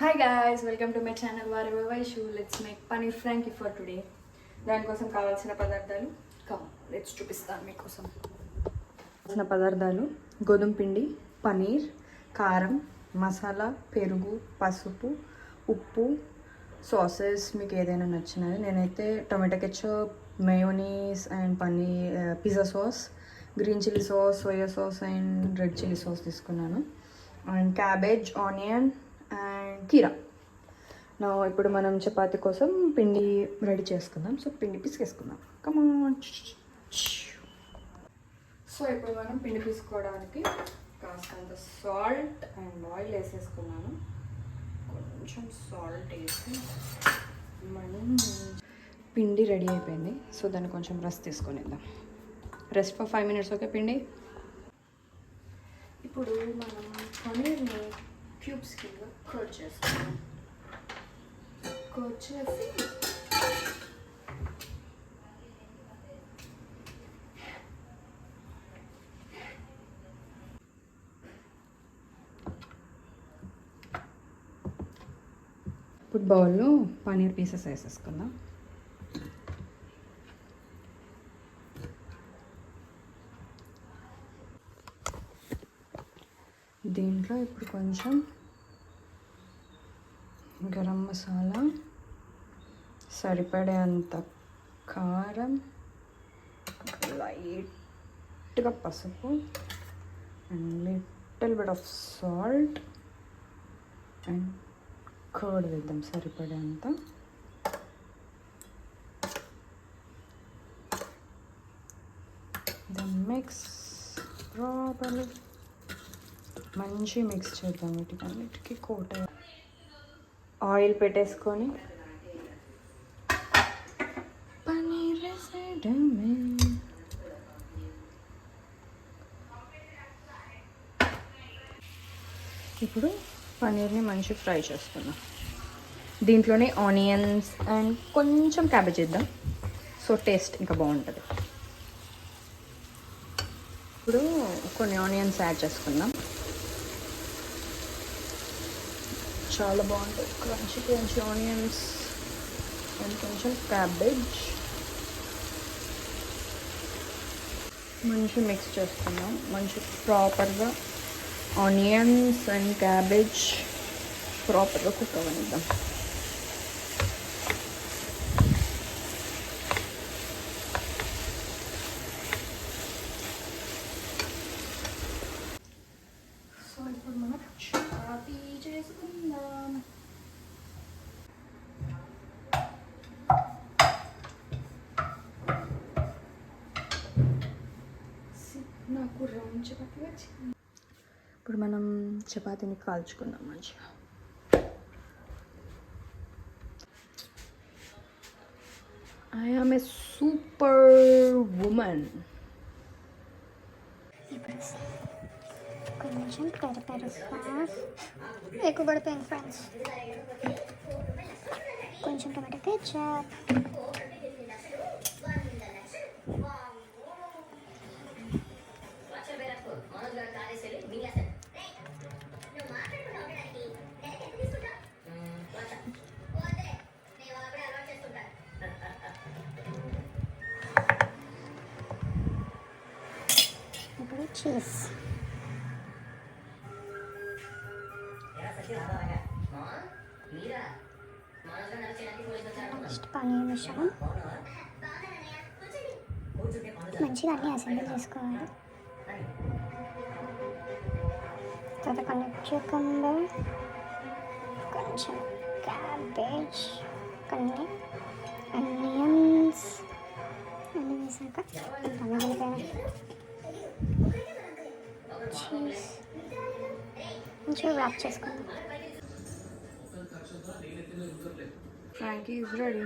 Hi guys, welcome to my channel వారెవర్ Vaishu. Let's make paneer frankie for today. దానికోసం కావాల్సిన పదార్థాలు లెట్స్ చూపిస్తాను మీకోసం. కావాల్సిన పదార్థాలు: గోధుమ పిండి, పనీర్, కారం, మసాలా, పెరుగు, పసుపు, ఉప్పు, సాసెస్ మీకు ఏదైనా నచ్చినది. నేనైతే tomato ketchup, mayonnaise and paneer, pizza sauce, green chilli sauce, soya sauce and red chilli sauce తీసుకున్నాను. అండ్ క్యాబేజ్, ఆనియన్ అండ్ కీరా. ఇప్పుడు మనం చపాతి కోసం పిండి రెడీ చేసుకుందాం. సో పిండి పిసికేసుకుందాం. కమాన్. సో ఇప్పుడు మనం పిండి పిసుకోవడానికి కాస్తంత సాల్ట్ అండ్ ఆయిల్ వేసేసుకున్నాను. కొంచెం సాల్ట్ వేసి మనం పిండి రెడీ అయిపోయింది. సో దాన్ని కొంచెం రెస్ట్ తీసుకొనిద్దాం. Rest for 5 minutes. ఓకే పిండి. ఇప్పుడు మనం పనీర్ని క్యూబ్స్ కింద కట్ చేసుకుందాం. కట్ చేసి ఇప్పుడు బౌల్లో పనీర్ పీసెస్ వేసేసుకుందాం. దీంట్లో ఇప్పుడు కొంచెం గరం మసాలా, సరిపడేంత కారం, లైట్గా పసుపు and little bit of salt and curd వేద్దాం సరిపడేంత. Then mix properly. మంచి మిక్స్ చేద్దాం. వీటికన్నిటికీ కోట్ ఆయిల్ పెట్టేసుకొని పనీర్ వేసేయడమే. ఇప్పుడు పనీర్ని మంచి ఫ్రై చేసుకుందాం. దీంట్లోనే ఆనియన్స్ అండ్ కొంచెం క్యాబేజ్ వేద్దాం. సో టేస్ట్ ఇంకా బాగుంటుంది. ఇప్పుడు కొన్ని ఆనియన్స్ యాడ్ చేసుకుందాం. చాలా బాగుంటుంది. క్రంచీ క్రంచీ ఆనియన్స్ అండ్ కొంచెం క్యాబేజ్. మంచి మిక్స్ చేసుకుందాం. మంచి ప్రాపర్గా ఆనియన్స్ అండ్ క్యాబేజ్ ప్రాపర్గా కుక్ అవ్వనిద్దాం. సో ఇప్పుడు మనం చపాతీ చేసుకుందాం. నాకు రౌండ్ చపాతీ వచ్చింది. ఇప్పుడు మనం చపాతీని కాల్చుకుందాం మంచిగా. I am a super woman. కొంచెం పెరి సాస్ ఎక్కువ పడిపోయింది ఫ్రెండ్స్. కొంచెం టమాటో కెచప్, ఇప్పుడు చీజ్, నెక్స్ట్ పనీర్ మిశ్రమం. మంచిగా అన్నీ అసెంబ్లీ చేసుకోవాలి. తర్వాత కొంచెం క్యూకంబర్, కొంచెం క్యాబేజ్, కొన్ని ఆనియన్స్ అన్నీ వేసాక మిగిలిపోయిన చీజ్ మంచిగా ర్యాప్ చేసుకుందాం. Frankie is ready.